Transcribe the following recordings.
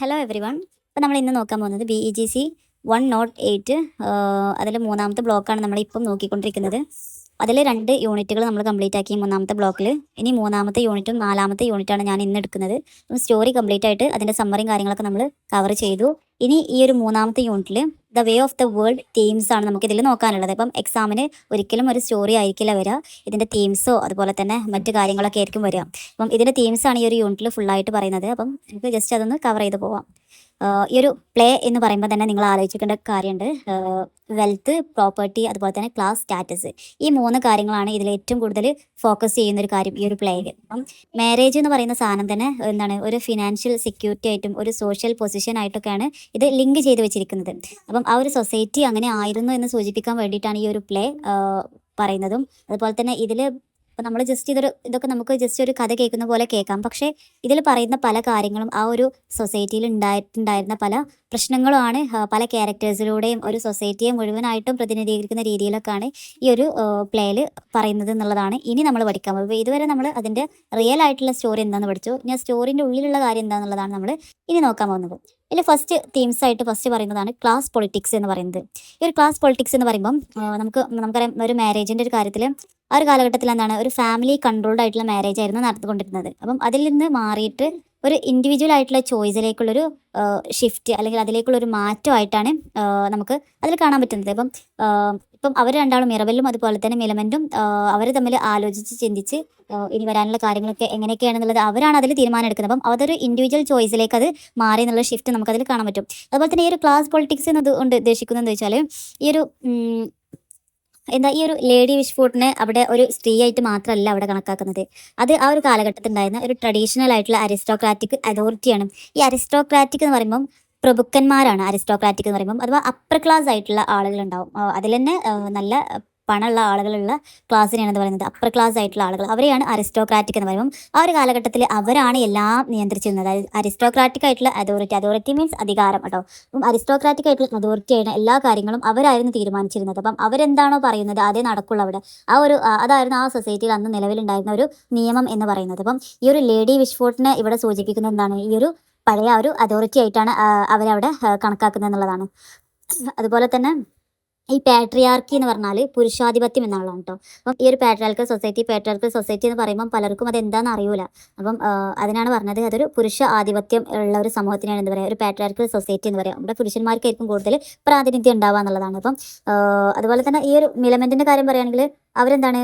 Hello every one. അപ്പോൾ നമ്മൾ ഇന്ന് നോക്കാൻ പോകുന്നത് BEGC 108 അതിൽ മൂന്നാമത്തെ ബ്ലോക്കാണ് നമ്മളിപ്പം നോക്കിക്കൊണ്ടിരിക്കുന്നത്. അതിൽ 2 യൂണിറ്റുകൾ നമ്മൾ കംപ്ലീറ്റ് ആക്കി മൂന്നാമത്തെ ബ്ലോക്കിൽ. ഇനി മൂന്നാമത്തെ യൂണിറ്റും നാലാമത്തെ യൂണിറ്റാണ് ഞാൻ ഇന്ന് എടുക്കുന്നത്. സ്റ്റോറി കംപ്ലീറ്റ് ആയിട്ട് അതിൻ്റെ സമ്മറിയും കാര്യങ്ങളൊക്കെ നമ്മൾ കവർ ചെയ്തു. ഇനി ഈ ഒരു മൂന്നാമത്തെ യൂണിറ്റിൽ the way of the world themes ആണ് നമുക്കിതിൽ നോക്കാനുള്ളത്. അപ്പം എക്സാമിന് ഒരിക്കലും ഒരു സ്റ്റോറി ആയിരിക്കില്ല വരിക, ഇതിൻ്റെ തീംസോ അതുപോലെ തന്നെ മറ്റു കാര്യങ്ങളൊക്കെ ആയിരിക്കും വരിക. അപ്പം ഇതിൻ്റെ തീംസാണ് ഈ ഒരു യൂണിറ്റിൽ ഫുള്ളായിട്ട് പറയുന്നത്. അപ്പം നമുക്ക് ജസ്റ്റ് അതൊന്ന് കവർ ചെയ്ത് പോവാം. ഈ ഒരു പ്ലേ എന്ന് പറയുമ്പോൾ തന്നെ നിങ്ങൾ ആലോചിക്കേണ്ട കാര്യമുണ്ട്. വെൽത്ത്, പ്രോപ്പർട്ടി, അതുപോലെ തന്നെ ക്ലാസ്, സ്റ്റാറ്റസ്, ഈ 3 കാര്യങ്ങളാണ് ഇതിൽ ഏറ്റവും കൂടുതൽ ഫോക്കസ് ചെയ്യുന്ന ഒരു കാര്യം ഈ ഒരു പ്ലേയിൽ. അപ്പം മാരേജ് എന്ന് പറയുന്ന സാധനം തന്നെ എന്താണ്, ഒരു ഫിനാൻഷ്യൽ സെക്യൂരിറ്റി ആയിട്ടും ഒരു സോഷ്യൽ പൊസിഷൻ ആയിട്ടൊക്കെയാണ് ഇത് ലിങ്ക് ചെയ്ത് വെച്ചിരിക്കുന്നത്. അപ്പം ആ ഒരു സൊസൈറ്റി അങ്ങനെ ആയിരുന്നു എന്ന് സൂചിപ്പിക്കാൻ വേണ്ടിയിട്ടാണ് ഈ ഒരു പ്ലേ പറയുന്നതും. അതുപോലെ തന്നെ ഇതിൽ അപ്പോൾ നമ്മൾ ജസ്റ്റ് ഇതൊക്കെ നമുക്ക് ജസ്റ്റ് ഒരു കഥ കേൾക്കുന്ന പോലെ കേൾക്കാം. പക്ഷേ ഇതിൽ പറയുന്ന പല കാര്യങ്ങളും ആ ഒരു സൊസൈറ്റിയിൽ ഉണ്ടായിരുന്ന പല പ്രശ്നങ്ങളുമാണ് പല ക്യാരക്ടേഴ്സിലൂടെയും ഒരു സൊസൈറ്റിയെ മുഴുവനായിട്ടും പ്രതിനിധീകരിക്കുന്ന രീതിയിലൊക്കെയാണ് ഈ ഒരു പ്ലേയിൽ പറയുന്നത് എന്നുള്ളതാണ് ഇനി നമ്മൾ പഠിക്കാൻ പോകുന്നത്. ഇതുവരെ നമ്മൾ അതിൻ്റെ റിയൽ ആയിട്ടുള്ള സ്റ്റോറി എന്താണെന്ന് പഠിച്ചു. ഇനി സ്റ്റോറിൻ്റെ ഉള്ളിലുള്ള കാര്യം എന്താണെന്നുള്ളതാണ് നമ്മൾ ഇനി നോക്കാൻ പോകുന്നത്. ഇതിൽ ഫസ്റ്റ് പറയുന്നതാണ് ക്ലാസ് പൊളിറ്റിക്സ് എന്ന് പറയുന്നത്. ഈ ഒരു ക്ലാസ് പൊളിറ്റിക്സ് എന്ന് പറയുമ്പം നമുക്കറിയാം, ഒരു മാരേജിൻ്റെ ഒരു കാര്യത്തിൽ ആ ഒരു കാലഘട്ടത്തിൽ എന്താണ്, ഒരു ഫാമിലി കൺട്രോൾഡ് ആയിട്ടുള്ള മാരേജ് ആയിരുന്നു നടത്തിക്കൊണ്ടിരുന്നത്. അപ്പം അതിൽ നിന്ന് മാറിയിട്ട് ഒരു ഇൻഡിവിജ്വൽ ആയിട്ടുള്ള ചോയ്സിലേക്കുള്ളൊരു ഷിഫ്റ്റ് അല്ലെങ്കിൽ അതിലേക്കുള്ളൊരു മാറ്റമായിട്ടാണ് നമുക്ക് അതിൽ കാണാൻ പറ്റുന്നത്. ഇപ്പം അവർ രണ്ടാളും, മിറബെല്ലും അതുപോലെ തന്നെ മിലമെൻറ്റും, അവർ തമ്മിൽ ആലോചിച്ച് ചിന്തിച്ച് ഇനി വരാനുള്ള കാര്യങ്ങളൊക്കെ എങ്ങനെയൊക്കെയാണെന്നുള്ളത് അവരാണ് അതിൽ തീരുമാനം എടുക്കുന്നത്. അപ്പം അതൊരു ഇൻഡിവിജ്വൽ ചോയ്സിലേക്ക് അത് മാറി എന്നുള്ള ഷിഫ്റ്റ് നമുക്കതിൽ കാണാൻ പറ്റും. അതുപോലെ തന്നെ ഈ ഒരു ക്ലാസ് പൊളിറ്റിക്സ് എന്നത് കൊണ്ട് ഉദ്ദേശിക്കുന്നതെന്ന് വെച്ചാൽ ഈ ഒരു ഈ ഒരു ലേഡി വിഷ്ഫോർട്ടിനെ അവിടെ ഒരു സ്ത്രീ ആയിട്ട് മാത്രമല്ല അവിടെ കണക്കാക്കുന്നത്. അത് ആ ഒരു കാലഘട്ടത്തിൽ ഉണ്ടായിരുന്ന ഒരു ട്രഡീഷണൽ ആയിട്ടുള്ള അരിസ്റ്റോക്രാറ്റിക് അതോറിറ്റിയാണ്. ഈ അരിസ്റ്റോക്രാറ്റിക് എന്ന് പറയുമ്പം പ്രഭുക്കന്മാരാണ്. അരിസ്റ്റോക്രാറ്റിക് എന്ന് പറയുമ്പം അഥവാ അപ്പർ ക്ലാസ് ആയിട്ടുള്ള ആളുകളുണ്ടാവും. അതിൽ തന്നെ നല്ല പണമുള്ള ആളുകളുള്ള ക്ലാസ്സിനെയാണ് എന്ന് പറയുന്നത്. അപ്പർ ക്ലാസ് ആയിട്ടുള്ള ആളുകൾ, അവരെയാണ് അരിസ്റ്റോക്രാറ്റിക് എന്ന് പറയുമ്പോൾ ആ ഒരു കാലഘട്ടത്തിൽ അവരാണ് എല്ലാം നിയന്ത്രിച്ചിരുന്നത്. അരിസ്റ്റോക്രാറ്റിക് ആയിട്ടുള്ള അതോറിറ്റി മീൻസ് അധികാരം കേട്ടോ. അപ്പം അരിസ്റ്റോക്രാറ്റിക് ആയിട്ടുള്ള അതോറിറ്റിയാണ് എല്ലാ കാര്യങ്ങളും അവരായിരുന്നു തീരുമാനിച്ചിരുന്നത്. അപ്പം അവരെന്താണോ പറയുന്നത് അതേ നടക്കുള്ളൂ അവിടെ. അതായിരുന്നു ആ സൊസൈറ്റിയിൽ അന്ന് നിലവിലുണ്ടായിരുന്ന ഒരു നിയമം എന്ന് പറയുന്നത്. അപ്പം ഈ ഒരു ലേഡി വിഷ്ഫോർട്ടിനെ ഇവിടെ സൂചിപ്പിക്കുന്നത് എന്താണ്, ഈ ഒരു പഴയ ഒരു അതോറിറ്റി ആയിട്ടാണ് അവരവിടെ കണക്കാക്കുന്നത് എന്നുള്ളതാണ്. അതുപോലെ തന്നെ ഈ പാട്രിയാർക്കി എന്ന് പറഞ്ഞാൽ പുരുഷാധിപത്യം എന്നുള്ളതാണ് കേട്ടോ. അപ്പം ഈ ഒരു പാട്രിയാർക്കൽ സൊസൈറ്റി എന്ന് പറയുമ്പോൾ പലർക്കും അത് എന്താണെന്ന് അറിയൂല. അപ്പം അതിനാണ് പറഞ്ഞത് അതൊരു പുരുഷ ആധിപത്യം ഉള്ള ഒരു സമൂഹത്തിനാണ് എന്താ പറയുക, ഒരു പാട്രിയാർക്കൽ സൊസൈറ്റി എന്ന് പറയാം. ഇവിടെ പുരുഷന്മാർക്കായിരിക്കും കൂടുതൽ പ്രാതിനിധ്യം ഉണ്ടാവുക എന്നുള്ളതാണ്. അപ്പം അതുപോലെ തന്നെ ഈ ഒരു മിലമെൻറ്റിൻ്റെ കാര്യം പറയുകയാണെങ്കിൽ അവരെന്താണ്,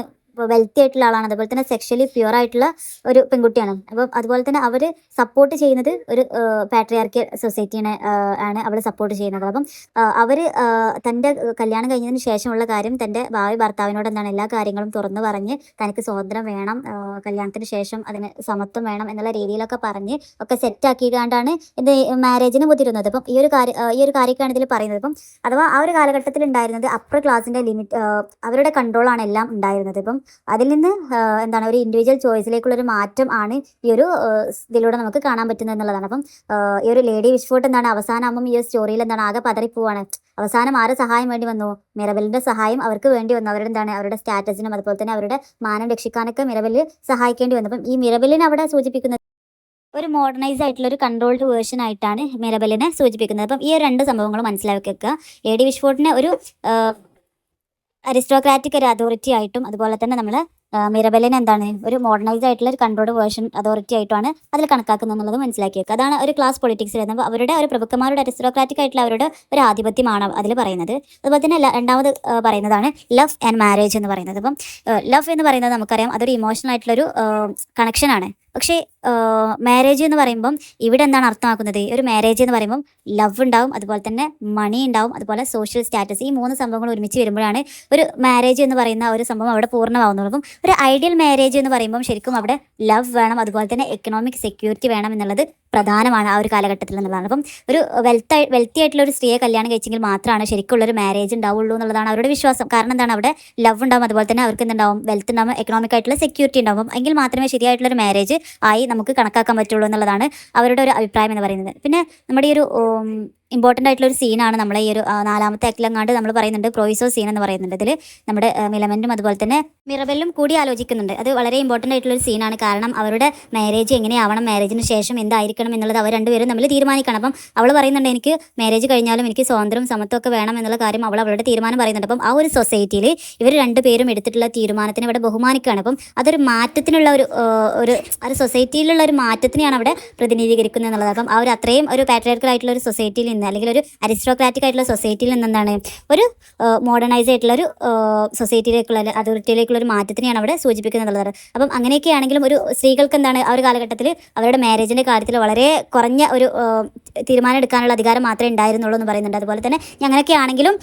വെൽത്തി ആയിട്ടുള്ള ആളാണ്. അതുപോലെ തന്നെ സെക്ഷലി പ്യുവർ ആയിട്ടുള്ള ഒരു പെൺകുട്ടിയാണ്. അപ്പം അതുപോലെ തന്നെ അവർ സപ്പോർട്ട് ചെയ്യുന്നത് ഒരു പാട്രിയാർക്കൽ സൊസൈറ്റീനെ ആണ് അവൾ സപ്പോർട്ട് ചെയ്യുന്നത്. അപ്പം അവർ തൻ്റെ കല്യാണം കഴിഞ്ഞതിന് ശേഷമുള്ള കാര്യം തൻ്റെ ഭാവി ഭർത്താവിനോട് എന്താണ് എല്ലാ കാര്യങ്ങളും തുറന്നു പറഞ്ഞ് തനിക്ക് സ്വാതന്ത്ര്യം വേണം, കല്യാണത്തിന് ശേഷം അതിന് സമത്വം വേണം എന്നുള്ള രീതിയിലൊക്കെ പറഞ്ഞ് ഒക്കെ സെറ്റാക്കിയിട്ടാണ് ഇത് മാരേജിന് മുതിരുന്നത്. അപ്പം ഈ ഒരു കാര്യമൊക്കെയാണ് ഇതിൽ പറയുന്നത്. അപ്പം അഥവാ ആ ഒരു കാലഘട്ടത്തിൽ ഉണ്ടായിരുന്നത് അപ്പർ ക്ലാസിൻ്റെ ലിമിറ്റ്, അവരുടെ കൺട്രോളാണ് എല്ലാം ഉണ്ടായിരുന്നത്. ഇപ്പം അതിൽ നിന്ന് എന്താണ് ഒരു ഇൻഡിവിജ്വൽ ചോയ്സിലേക്കുള്ളൊരു മാറ്റം ആണ് ഈ ഒരു ഇതിലൂടെ നമുക്ക് കാണാൻ പറ്റുന്നത് എന്നുള്ളതാണ്. അപ്പം ഈ ഒരു ലേഡി വിഷ്ഫോർട്ട് എന്താണ് അവസാനമാകുമ്പം ഈ ഒരു സ്റ്റോറിയിൽ എന്താണ് ആകെ പതറിപ്പോവാണ്. അവസാനം ആരെ സഹായം വേണ്ടി വന്നു, മിറബെല്ലിൻ്റെ സഹായം അവർക്ക് വേണ്ടി വന്നു. അവരുടെ സ്റ്റാറ്റസിനും അതുപോലെ തന്നെ അവരുടെ മാനം രക്ഷിക്കാനൊക്കെ മിറബെല്ല് സഹായിക്കേണ്ടി വന്നു. അപ്പം ഈ മിറബെല്ലിനെ അവിടെ സൂചിപ്പിക്കുന്നത് ഒരു മോഡേണൈസ് ആയിട്ടുള്ള ഒരു കൺട്രോൾഡ് വേർഷൻ ആയിട്ടാണ് മിറബെല്ലിനെ സൂചിപ്പിക്കുന്നത്. അപ്പം ഈ 2 സംഭവങ്ങൾ മനസ്സിലാക്കി വെക്കുക. ലേഡി വിഷ്ഫോർട്ടിനെ ഒരു അരിസ്റ്റോക്രാറ്റിക് ഒരു അതോറിറ്റി ആയിട്ടും അതുപോലെ തന്നെ നമ്മൾ മിറബെല്ലിനെ എന്താണ് ഒരു മോഡേണൈസ്ഡ് ആയിട്ടുള്ള ഒരു കൺട്രോൾഡ് വേർഷൻ അതോറിറ്റി ആയിട്ടാണ് അതിൽ കണക്കാക്കുന്നത് എന്നുള്ളത് മനസ്സിലാക്കി വെക്കുക. അതാണ് ഒരു ക്ലാസ് പൊളിറ്റിക്സ് വരുന്നത്. അവരുടെ ഒരു പ്രഭുക്കന്മാരുടെ അരിസ്റ്റോക്രാറ്റിക് ആയിട്ടുള്ള അവരുടെ ഒരു ആധിപത്യമാണ് അതിൽ പറയുന്നത്. അതുപോലെ തന്നെ രണ്ടാമത് പറയുന്നതാണ് ലവ് ആൻഡ് മാരേജ് എന്ന് പറയുന്നത്. അപ്പം ലവ് എന്ന് പറയുന്നത് നമുക്കറിയാം അതൊരു ഇമോഷണൽ ആയിട്ടുള്ളൊരു കണക്ഷനാണ്. പക്ഷേ മാരേജ് എന്ന് പറയുമ്പം ഇവിടെ എന്താണ് അർത്ഥമാക്കുന്നത്, ഒരു മാരേജ് എന്ന് പറയുമ്പം ലവ് ഉണ്ടാവും, അതുപോലെ തന്നെ മണി ഉണ്ടാവും, അതുപോലെ സോഷ്യൽ സ്റ്റാറ്റസ്, ഈ 3 സംഭവങ്ങൾ ഒരുമിച്ച് വരുമ്പോഴാണ് ഒരു മാരേജ് എന്ന് പറയുന്ന ഒരു സംഭവം അവിടെ പൂർണ്ണമാവുന്നത്. അപ്പം ഒരു ഐഡിയൽ മാരേജ് എന്ന് പറയുമ്പം ശരിക്കും അവിടെ ലവ് വേണം, അതുപോലെ തന്നെ എക്കണോമിക് സെക്യൂരിറ്റി വേണം എന്നുള്ളത് പ്രധാനമാണ് ആ ഒരു കാലഘട്ടത്തിൽ എന്നുള്ളതാണ്. അപ്പം ഒരു വെൽത്തി ആയിട്ടുള്ള ഒരു സ്ത്രീയെ കല്യാണം കഴിച്ചെങ്കിൽ മാത്രമാണ് ശരിക്കുള്ളൊരു മാരേജ് ഉണ്ടാവുള്ളൂ എന്നുള്ളതാണ് അവരുടെ വിശ്വാസം. കാരണം എന്താണ്, അവിടെ ലവ് ഉണ്ടാവും, അതുപോലെ തന്നെ അവർക്ക് എന്തുണ്ടാവും, വെൽത്ത് ഉണ്ടാവും, എക്കണോമിക് ആയിട്ടുള്ള സെക്യൂരിറ്റി ഉണ്ടാവും. എങ്കിൽ മാത്രമേ ശരിയായിട്ടുള്ളൊരു മാരേജ് ആയി നമുക്ക് കണക്കാക്കാൻ പറ്റുള്ളൂ എന്നുള്ളതാണ് അവരുടെ ഒരു അഭിപ്രായം എന്ന് പറയുന്നത്. പിന്നെ നമ്മുടെ ഈ ഇമ്പോർട്ടൻ്റ് ആയിട്ടുള്ള ഒരു സീനാണ് നമ്മളെ ഈ ഒരു നാലാമത്തെ ആക്ടിലെങ്ങാണ്ട് നമ്മൾ പറയുന്നുണ്ട് പ്രോയിസോ സീൻ എന്ന് പറയുന്നുണ്ട്. ഇതിൽ നമ്മുടെ മിലമെൻറ്റും അതുപോലെ തന്നെ മിറബെല്ലും കൂടി ആലോചിക്കുന്നുണ്ട്. അത് വളരെ ഇമ്പോർട്ടൻ്റ് ആയിട്ടുള്ള ഒരു സീനാണ്. കാരണം അവരുടെ മാരേജ് എങ്ങനെയാവണം, മാരേജിന് ശേഷം എന്തായിരിക്കണം എന്നുള്ളത് അവർ രണ്ടുപേരും തമ്മിൽ തീരുമാനിക്കണം. അപ്പം അവൾ പറയുന്നുണ്ട് എനിക്ക് മാരേജ് കഴിഞ്ഞാലും എനിക്ക് സ്വാതന്ത്ര്യം സമത്വം ഒക്കെ വേണം എന്നുള്ള കാര്യം അവളുടെ തീരുമാനം പറയുന്നുണ്ട്. അപ്പം ആ ഒരു സൊസൈറ്റിയിൽ ഇവർ രണ്ടുപേരും എടുത്തിട്ടുള്ള തീരുമാനത്തിന് ഇവിടെ ബഹുമാനിക്കുകയാണ്. അപ്പം അതൊരു മാറ്റത്തിനുള്ള ഒരു സൊസൈറ്റിയിലുള്ള ഒരു മാറ്റത്തിനെയാണ് അവിടെ പ്രതിനിധീകരിക്കുന്നത് എന്നുള്ളത്. അപ്പം ആ ഒരു അത്രയും ഒരു പാട്രിയാർക്കൽ ആയിട്ടുള്ള ഒരു സൊസൈറ്റിയിൽ നിന്ന് അല്ലെങ്കിൽ ഒരു അരിസ്ട്രോക്രാറ്റിക് ആയിട്ടുള്ള സൊസൈറ്റിയിൽ നിന്നെന്താണ് ഒരു മോഡേണൈസ് ആയിട്ടുള്ള ഒരു സൊസൈറ്റിയിലേക്കുള്ള അതോറിറ്റിയിലേക്കുള്ള ഒരു മാറ്റത്തിനെയാണ് അവിടെ സൂചിപ്പിക്കുന്നത്. അപ്പം അങ്ങനെയൊക്കെ ആണെങ്കിലും ഒരു സ്ത്രീകൾക്ക് എന്താണ് ആ ഒരു കാലഘട്ടത്തിൽ അവരുടെ മാരേജിൻ്റെ കാര്യത്തിൽ വളരെ കുറഞ്ഞ ഒരു തീരുമാനം എടുക്കാനുള്ള അധികാരം മാത്രമേ ഉണ്ടായിരുന്നുള്ളൂ എന്ന് പറയുന്നുണ്ട്. അതുപോലെ തന്നെ അങ്ങനെയൊക്കെ ആണെങ്കിലും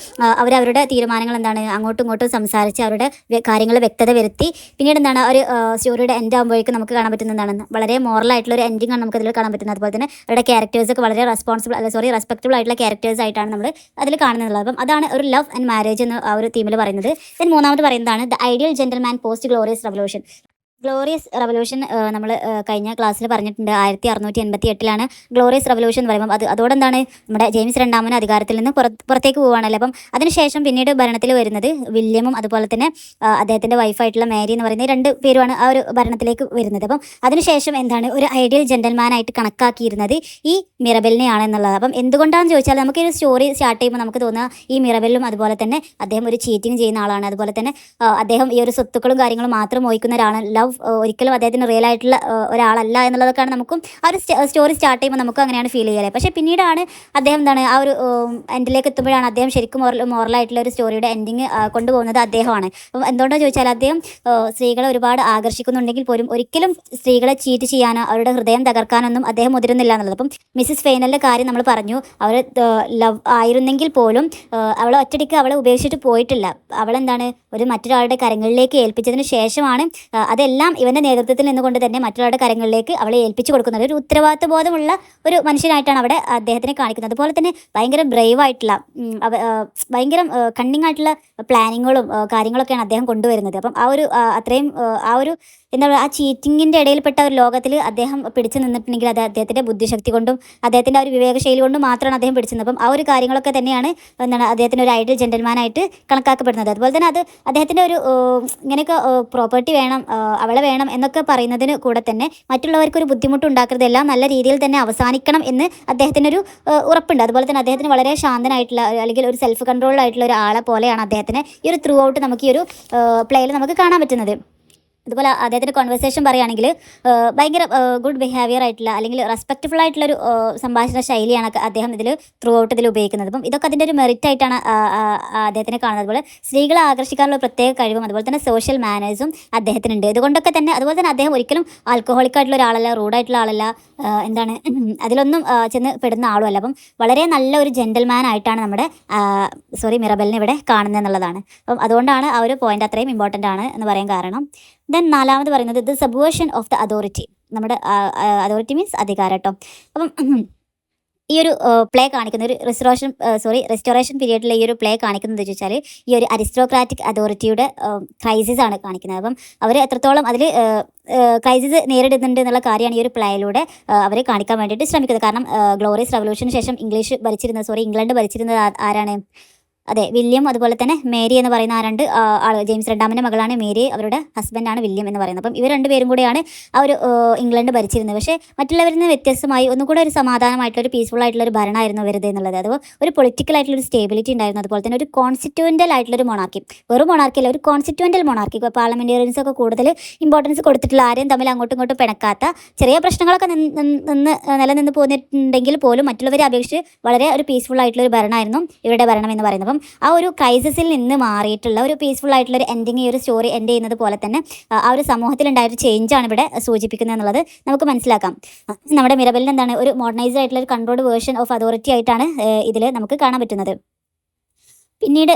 അവരവരുടെ തീരുമാനങ്ങൾ എന്താണ് അങ്ങോട്ടും ഇങ്ങോട്ടും സംസാരിച്ച് അവരുടെ കാര്യങ്ങൾ വ്യക്തത വരുത്തി പിന്നീട് എന്താണ് ഒരു സ്റ്റോറിയുടെ എൻഡ് ആകുമ്പോഴേക്കും നമുക്ക് കാണാൻ പറ്റുന്നതാണ് വളരെ മോറൽ ആയിട്ടുള്ള ഒരു എൻഡിങ് ആണ് നമുക്ക് അതിൽ കാണാൻ പറ്റുന്നത്. അതുപോലെ തന്നെ അവരുടെ ക്യാരക്ടേഴ്സൊക്കെ വളരെ റെസ്പെക്റ്റബിൾ ആയിട്ടുള്ള ക്യാരക്ടേഴ്സ് ആയിട്ടാണ് നമ്മൾ അതിൽ കാണുന്നത്. അപ്പം അതാണ് ഒരു ലവ് ആൻഡ് മാരേജ് എന്ന് ആ ഒരു തീമിൽ പറയുന്നത്. ദെൻ മൂന്നാമത് പറയുന്നതാണ് the ideal gentleman post glorious revolution. Glorious revolution നമ്മൾ കഴിഞ്ഞ ക്ലാസ്സിൽ പറഞ്ഞിട്ടുണ്ട്. 1688 ഗ്ലോറിയസ് റെവല്യൂഷൻ എന്ന് പറയുമ്പോൾ അതോടെ എന്താണ് നമ്മുടെ ജെയിംസ് രണ്ടാമൻ അധികാരത്തിൽ നിന്ന് പുറത്തേക്ക് പോവുകയാണല്ലോ. അപ്പം അതിനുശേഷം പിന്നീട് ഭരണത്തിൽ വരുന്നത് വില്യമും അതുപോലെ തന്നെ അദ്ദേഹത്തിൻ്റെ വൈഫായിട്ടുള്ള മാരി എന്ന് പറയുന്ന രണ്ട് പേരുമാണ് ആ ഒരു ഭരണത്തിലേക്ക് വരുന്നത്. അപ്പം അതിനുശേഷം എന്താണ് ഒരു ഐഡിയൽ ജെന്റൽമാനായിട്ട് കണക്കാക്കിയിരുന്നത് ഈ മിറബെലിനെയാണ് എന്നുള്ളത്. അപ്പം എന്തുകൊണ്ടാണെന്ന് ചോദിച്ചാൽ നമുക്ക് ഒരു സ്റ്റോറി സ്റ്റാർട്ട് ചെയ്യുമ്പോൾ നമുക്ക് തോന്നുക ഈ മിറബെല്ലും അതുപോലെ തന്നെ അദ്ദേഹം ഒരു ചീറ്റിംഗ് ചെയ്യുന്ന ആളാണ്. അതുപോലെ തന്നെ അദ്ദേഹം ഈ ഒരു സ്വത്തുക്കളും കാര്യങ്ങളും മാത്രം മോഹിക്കുന്ന ഒരാളാണ്. ലവ് ഒരിക്കലും അദ്ദേഹത്തിന് റിയൽ ആയിട്ടുള്ള ഒരാളല്ല എന്നുള്ളതൊക്കെയാണ് നമുക്കും ആ ഒരു സ്റ്റോറി സ്റ്റാർട്ട് ചെയ്യുമ്പോൾ നമുക്കും അങ്ങനെയാണ് ഫീൽ ചെയ്യാറ്. പക്ഷേ പിന്നീടാണ് അദ്ദേഹം എന്താണ് ആ ഒരു എൻഡിലേക്ക് എത്തുമ്പോഴാണ് അദ്ദേഹം ശരിക്കും മോറലായിട്ടുള്ള ഒരു സ്റ്റോറിയുടെ എൻഡിങ് കൊണ്ടുപോകുന്നത് അദ്ദേഹമാണ്. അപ്പം എന്തുകൊണ്ടാണെന്ന് ചോദിച്ചാൽ അദ്ദേഹം സ്ത്രീകളെ ഒരുപാട് ആകർഷിക്കുന്നുണ്ടെങ്കിൽ പോലും ഒരിക്കലും സ്ത്രീകളെ ചീറ്റ് ചെയ്യാനോ അവരുടെ ഹൃദയം തകർക്കാനൊന്നും അദ്ദേഹം മുതിരുന്നില്ല എന്നുള്ളത്. അപ്പം മിസ്സിസ് ഫെയ്നലിൻ്റെ കാര്യം നമ്മൾ പറഞ്ഞു. അവർ ലവ് ആയിരുന്നെങ്കിൽ പോലും അവളെ ഒറ്റടിക്ക് അവളെ ഉപേക്ഷിച്ചിട്ട് പോയിട്ടില്ല. അവളെന്താണ് ഒരു മറ്റൊരാളുടെ കരങ്ങളിലേക്ക് ഏൽപ്പിച്ചതിന് ശേഷമാണ് അതെല്ലാം ഇവൻ്റെ നേതൃത്വത്തിൽ നിന്നുകൊണ്ട് തന്നെ മറ്റുള്ളവരുടെ കരങ്ങളിലേക്ക് അവളെ ഏൽപ്പിച്ചു കൊടുക്കുന്നത്. ഒരു ഉത്തരവാദിത്വ ബോധമുള്ള ഒരു മനുഷ്യനായിട്ടാണ് അവിടെ അദ്ദേഹത്തിനെ കാണിക്കുന്നത്. അതുപോലെ തന്നെ ഭയങ്കര ബ്രേവ് ആയിട്ടുള്ള ഭയങ്കര കണ്ണിങ് ആയിട്ടുള്ള പ്ലാനിങ്ങുകളും കാര്യങ്ങളൊക്കെയാണ് അദ്ദേഹം കൊണ്ടുവരുന്നത്. അപ്പം ആ ഒരു അത്രയും ആ ഒരു എന്താ പറയുക ആ ചീറ്റിങ്ങിൻ്റെ ഇടയിൽപ്പെട്ട ഒരു ലോകത്തിൽ അദ്ദേഹം പിടിച്ചു നിന്നിട്ടുണ്ടെങ്കിൽ അത് അദ്ദേഹത്തിൻ്റെ ബുദ്ധിശക്തി കൊണ്ടും അദ്ദേഹത്തിൻ്റെ ആ ഒരു വിവേകശൈലി കൊണ്ടും മാത്രമാണ് അദ്ദേഹം പിടിച്ചത്. അപ്പം ആ ഒരു കാര്യങ്ങളൊക്കെ തന്നെയാണ് എന്താണ് അദ്ദേഹത്തിൻ്റെ ഒരു ഐഡിയൽ ജെന്റൽമാനായിട്ട് കണക്കാക്കപ്പെടുന്നത്. അതുപോലെ തന്നെ അത് അദ്ദേഹത്തിൻ്റെ ഒരു ഇങ്ങനെയൊക്കെ പ്രോപ്പർട്ടി വേണം അവളെ വേണം എന്നൊക്കെ പറയുന്നതിന് കൂടെ തന്നെ മറ്റുള്ളവർക്കൊരു ബുദ്ധിമുട്ടുണ്ടാക്കരുത്, എല്ലാം നല്ല രീതിയിൽ തന്നെ അവസാനിക്കണം എന്ന് അദ്ദേഹത്തിനൊരു ഉറപ്പുണ്ട്. അതുപോലെ തന്നെ അദ്ദേഹത്തിന് വളരെ ശാന്തനായിട്ടുള്ള അല്ലെങ്കിൽ ഒരു സെൽഫ് കൺട്രോൾഡ് ആയിട്ടുള്ള ഒരാളെ പോലെയാണ് അദ്ദേഹത്തിന് ഈ ഒരു ത്രൂ ഔട്ട് നമുക്ക് ഈ ഒരു പ്ലേയിൽ നമുക്ക് കാണാൻ പറ്റുന്നത്. അതുപോലെ അദ്ദേഹത്തിൻ്റെ കോൺവെർസേഷൻ പറയുകയാണെങ്കിൽ ഭയങ്കര ഗുഡ് ബിഹേവിയർ ആയിട്ടുള്ള അല്ലെങ്കിൽ റെസ്പെക്റ്റ്ഫുൾ ആയിട്ടുള്ളൊരു സംഭാഷണ ശൈലിയാണ് അദ്ദേഹം ഇതിൽ ത്രൂ ഔട്ട് ഇതിൽ ഉപയോഗിക്കുന്നത്. അപ്പം ഇതൊക്കെ അതിൻ്റെ ഒരു മെറിറ്റ് ആയിട്ടാണ് അദ്ദേഹത്തിനെ കാണുന്നത്. അതുപോലെ സ്ത്രീകളെ ആകർഷിക്കാനുള്ള പ്രത്യേക കഴിവും അതുപോലെ തന്നെ സോഷ്യൽ മാനേഴ്സും അദ്ദേഹത്തിനുണ്ട്. ഇതുകൊണ്ടൊക്കെ തന്നെ അതുപോലെ തന്നെ അദ്ദേഹം ഒരിക്കലും ആൽക്കഹോളിക് ആയിട്ടുള്ള ഒരാളല്ല, റൂഡായിട്ടുള്ള ആളല്ല, എന്താണ് അതിലൊന്നും ചെന്ന് പെടുന്ന ആളുമല്ല. അപ്പം വളരെ നല്ല ഒരു ജെന്റൽമാൻ ആയിട്ടാണ് നമ്മുടെ മിറബെലിനെ ഇവിടെ കാണുന്നത് എന്നുള്ളതാണ്. അപ്പം അതുകൊണ്ടാണ് ആ ഒരു പോയിന്റ് അത്രയും ഇമ്പോർട്ടൻ്റ് ആണ് എന്ന് പറയാൻ കാരണം. ദെൻ നാലാമത് പറയുന്നത് the subversion of the authority. നമ്മുടെ അതോറിറ്റി മീൻസ് അധികാരം കേട്ടോ. അപ്പം ഈ ഒരു പ്ലേ കാണിക്കുന്ന ഒരു റെസ്റ്റോറേഷൻ പീരീഡിലെ ഈ ഒരു പ്ലേ കാണിക്കുന്നത് വെച്ചാൽ ഈ ഒരു അരിസ്ട്രോക്രാറ്റിക് അതോറിറ്റിയുടെ ക്രൈസിസ് ആണ് കാണിക്കുന്നത്. അപ്പം അവർ എത്രത്തോളം അതിൽ ക്രൈസിസ് നേരിടുന്നുണ്ട് എന്നുള്ള കാര്യമാണ് ഈ ഒരു പ്ലേയിലൂടെ അവർ കാണിക്കാൻ വേണ്ടിയിട്ട് ശ്രമിക്കുന്നത്. കാരണം ഗ്ലോറിയസ് റെവല്യൂഷന് ശേഷം ഇംഗ്ലണ്ട് ഭരിച്ചിരുന്നത് ആരാണ്? അതെ, വില്യം അതുപോലെ തന്നെ മേരി എന്ന് പറയുന്ന ആ രണ്ട് ആൾ. ജെയിംസ് രണ്ടാമൻ്റെ മകളാണ് മേരി, അവരുടെ ഹസ്ബൻഡാണ് വില്യം എന്ന് പറയുന്നത്. അപ്പം ഇവർ രണ്ടുപേരും കൂടെയാണ് ആ ഒരു ഇംഗ്ലണ്ട് ഭരിച്ചിരുന്നത്. പക്ഷേ മറ്റുള്ളവരിൽ നിന്ന് വ്യത്യസ്തമായി ഒന്നുകൂടെ ഒരു സമാധാനമായിട്ടുള്ള പീസ്ഫുൾ ആയിട്ടുള്ള ഒരു ഭരണമായിരുന്നു വരുത് എന്നുള്ളത്. അതുപോലെ ഒരു പൊളിറ്റിക്കൽ ആയിട്ടുള്ള ഒരു സ്റ്റേബിലിറ്റി ഉണ്ടായിരുന്നു. അതുപോലെ തന്നെ ഒരു കോൺസ്റ്റിറ്റ്യൂവൻ്റൽ ആയിട്ടുള്ളൊരു മൊണാർക്കി, വെറും മൊണാർക്കി അല്ല, ഒരു കോൺസ്റ്റിറ്റ്യൂവൻ്റൽ മൊണാർക്കി. പാർലമെന്റേറിയൻസ് ഒക്കെ കൂടുതൽ ഇമ്പോർട്ടൻസ് കൊടുത്തിട്ടുള്ള, ആരെയും തമ്മിൽ അങ്ങോട്ടും ഇങ്ങോട്ടും പിണക്കാത്ത, ചെറിയ പ്രശ്നങ്ങളൊക്കെ നിലനിന്ന് പോന്നിട്ടുണ്ടെങ്കിൽ പോലും മറ്റുള്ളവരെ അപേക്ഷിച്ച് വളരെ ഒരു പീസ്ഫുൾ ആയിട്ടുള്ള ഒരു ഭരണമായിരുന്നു ഇവരുടെ ഭരണം എന്ന് പറയുന്നത്. അപ്പം ആ ഒരു ക്രൈസിസിൽ നിന്ന് മാറിയിട്ടുള്ള ഒരു പീസ്ഫുൾ ആയിട്ടുള്ള ഒരു എൻഡിങ് ഈ ഒരു സ്റ്റോറി എൻഡ് ചെയ്യുന്നത് പോലെ തന്നെ ആ ഒരു സമൂഹത്തിലുണ്ടായ ഒരു ചേഞ്ചാണ് ഇവിടെ സൂചിപ്പിക്കുന്നത് എന്നുള്ളത് നമുക്ക് മനസ്സിലാക്കാം. നമ്മുടെ മിറബെലിന് എന്താണ് ഒരു മോഡേണൈസ്ഡ് ആയിട്ടുള്ള ഒരു കൺട്രോൾഡ് വേർഷൻ ഓഫ് അതോറിറ്റി ആയിട്ടാണ് ഇതിൽ നമുക്ക് കാണാൻ പറ്റുന്നത്. പിന്നീട്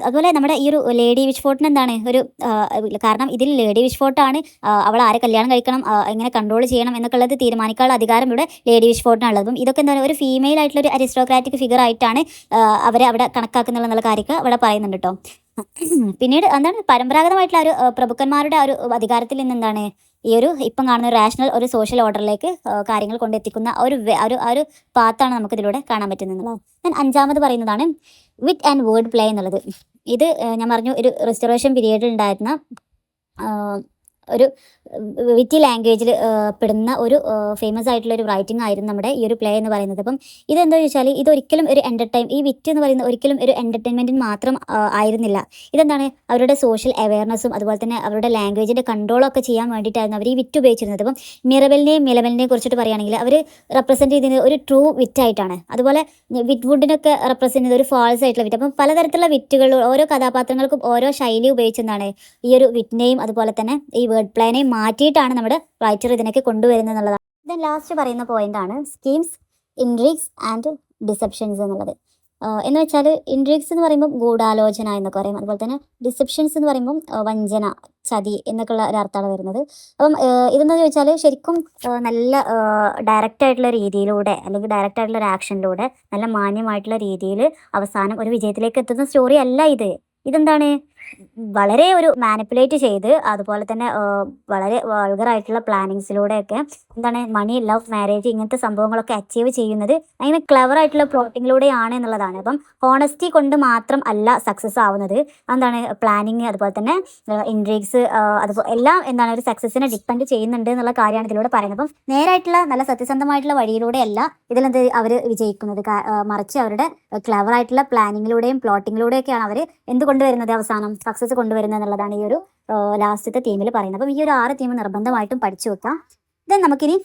അതുപോലെ നമ്മുടെ ഈ ഒരു ലേഡി വിഷ്ഫോർട്ടിന് എന്താണ് ഒരു കാരണം ഇതിൽ ലേഡി വിഷ്ഫോർട്ടാണ് അവൾ ആരെ കല്യാണം കഴിക്കണം, എങ്ങനെ കൺട്രോൾ ചെയ്യണം എന്നൊക്കെ ഉള്ളത് തീരുമാനിക്കാനുള്ള അധികാരം ഇവിടെ ലേഡി വിഷ്ഫോർട്ടിനാണുള്ളത്. അപ്പം ഇതൊക്കെ എന്താണ് ഒരു ഫീമെയിൽ ആയിട്ടുള്ള ഒരു അരിസ്ട്രോക്രാറ്റിക് ഫിഗർ ആയിട്ടാണ് അവരെ അവിടെ കണക്കാക്കുന്നുള്ള കാര്യമൊക്കെ അവിടെ പറയുന്നുണ്ട് കേട്ടോ. പിന്നീട് എന്താണ് പരമ്പരാഗതമായിട്ടുള്ള ഒരു പ്രഭുക്കന്മാരുടെ ആ ഒരു അധികാരത്തിൽ നിന്ന് എന്താണ് ഈ ഒരു ഇപ്പം കാണുന്ന റാഷണൽ ഒരു സോഷ്യൽ ഓർഡറിലേക്ക് കാര്യങ്ങൾ കൊണ്ടെത്തിക്കുന്ന ആ ഒരു പാത്താണ് നമുക്ക് ഇതിലൂടെ കാണാൻ പറ്റുന്നത്. ഞാൻ അഞ്ചാമത് പറയുന്നതാണ് വിറ്റ് ആൻഡ് വേർഡ് പ്ലേ എന്നുള്ളത്. ഇത് ഞാൻ പറഞ്ഞു ഒരു റിസ്റ്റോറേഷൻ പീരീഡിൽ ഉണ്ടായിരുന്ന ഒരു വിറ്റി ലാംഗ്വേജിൽ പെടുന്ന ഒരു ഫേമസ് ആയിട്ടുള്ള ഒരു റൈറ്റിംഗ് ആയിരുന്നു നമ്മുടെ ഈ ഒരു പ്ലേ എന്ന് പറയുന്നത്. അപ്പം ഇതെന്താ ചോദിച്ചാൽ ഇതൊരിക്കലും ഒരു ഈ വിറ്റ് എന്ന് പറയുന്നത് ഒരിക്കലും ഒരു എൻ്റർടൈൻമെൻറ്റിന് മാത്രം ആയിരുന്നില്ല. ഇതെന്താണ് അവരുടെ സോഷ്യൽ അവയർനെസ്സും അതുപോലെ തന്നെ അവരുടെ ലാംഗ്വേജിൻ്റെ കൺട്രോളൊക്കെ ചെയ്യാൻ വേണ്ടിയിട്ടായിരുന്നു അവർ ഈ വിറ്റ് ഉപയോഗിച്ചിരുന്നത്. അപ്പം മിലബലിനെയും കുറിച്ചിട്ട് പറയുകയാണെങ്കിൽ അവർ റെപ്രസെൻറ്റ് ചെയ്യുന്നത് ഒരു ട്രൂ വിറ്റായിട്ടാണ്. അതുപോലെ വിറ്റ്വുഡിനൊക്കെ റെപ്രസെൻറ്റ് ചെയ്യുന്നത് ഒരു ഫാൾസ് ആയിട്ടുള്ള വിറ്റ്. അപ്പം പലതരത്തിലുള്ള വിറ്റുകൾ ഓരോ കഥാപാത്രങ്ങൾക്കും ഓരോ ശൈലി ഉപയോഗിച്ചെന്നാണ് ഈ ഒരു വിറ്റിനെയും അതുപോലെ തന്നെ ഈ വേർഡ് പ്ലേനെയും മാറ്റിയിട്ടാണ് നമ്മുടെ റൈറ്റർ ഇതിനൊക്കെ കൊണ്ടുവരുന്നത് എന്നുള്ളതാണ്. ദെൻ ലാസ്റ്റ് പറയുന്ന പോയിന്റാണ് സ്കീംസ്, ഇൻട്രിഗ്സ് ആൻഡ് ഡിസെപ്ഷൻസ് എന്നുള്ളത്. എന്ന് വെച്ചാൽ ഇൻട്രിഗ്സ് എന്ന് പറയുമ്പോൾ ഗൂഢാലോചന എന്നൊക്കെ പറയും. അതുപോലെ തന്നെ ഡിസെപ്ഷൻസ് എന്ന് പറയുമ്പം വഞ്ചന, ചതി എന്നൊക്കെയുള്ള ഒരർത്ഥമാണ് വരുന്നത്. അപ്പം ഇതെന്താ ചോദിച്ചാൽ ശരിക്കും നല്ല ഡയറക്റ്റ് ആയിട്ടുള്ള രീതിയിലൂടെ അല്ലെങ്കിൽ ഡയറക്റ്റ് ആയിട്ടുള്ള ഒരു ആക്ഷനിലൂടെ നല്ല മാന്യമായിട്ടുള്ള രീതിയിൽ അവസാനം ഒരു വിജയത്തിലേക്ക് എത്തുന്ന സ്റ്റോറി അല്ല ഇത്. ഇതെന്താണ് വളരെ ഒരു മാനിപ്പുലേറ്റ് ചെയ്ത് അതുപോലെ തന്നെ വളരെ വൾഗറായിട്ടുള്ള പ്ലാനിങ്സിലൂടെയൊക്കെ എന്താണ് മണി, ലവ്, മാരേജ് ഇങ്ങനത്തെ സംഭവങ്ങളൊക്കെ അച്ചീവ് ചെയ്യുന്നത് അങ്ങനെ ക്ലെവർ ആയിട്ടുള്ള പ്ലോട്ടിങ്ങിലൂടെയാണ് എന്നുള്ളതാണ്. അപ്പം ഹോണസ്റ്റി കൊണ്ട് മാത്രം അല്ല സക്സസ് ആവുന്നത്. എന്താണ് പ്ലാനിങ് അതുപോലെ തന്നെ ഇൻട്രീഗ്സ് അതുപോലെ എല്ലാം എന്താണ് ഒരു സക്സസിനെ ഡിപ്പെൻഡ് ചെയ്യുന്നുണ്ട് എന്നുള്ള കാര്യമാണ് ഇതിലൂടെ പറയുന്നത്. അപ്പം നേരായിട്ടുള്ള നല്ല സത്യസന്ധമായിട്ടുള്ള വഴിയിലൂടെയല്ല ഇതിലെന്ത് അവർ വിജയിക്കുന്നത്, മറിച്ച് അവരുടെ ക്ലെവർ ആയിട്ടുള്ള പ്ലാനിങ്ങിലൂടെയും പ്ലോട്ടിങ്ങിലൂടെയൊക്കെയാണ് അവർ എന്ത് കൊണ്ടുവരുന്നത്, അവസാനം സക്സസ് കൊണ്ടുവരുന്നത് എന്നുള്ളതാണ് ഈ ഒരു ലാസ്റ്റത്തെ തീമിൽ പറയുന്നത്. അപ്പം ഈ ഒരു 6 തീം നിർബന്ധമായിട്ടും പഠിച്ചു വെക്കാം. ദെൻ നമുക്കിനി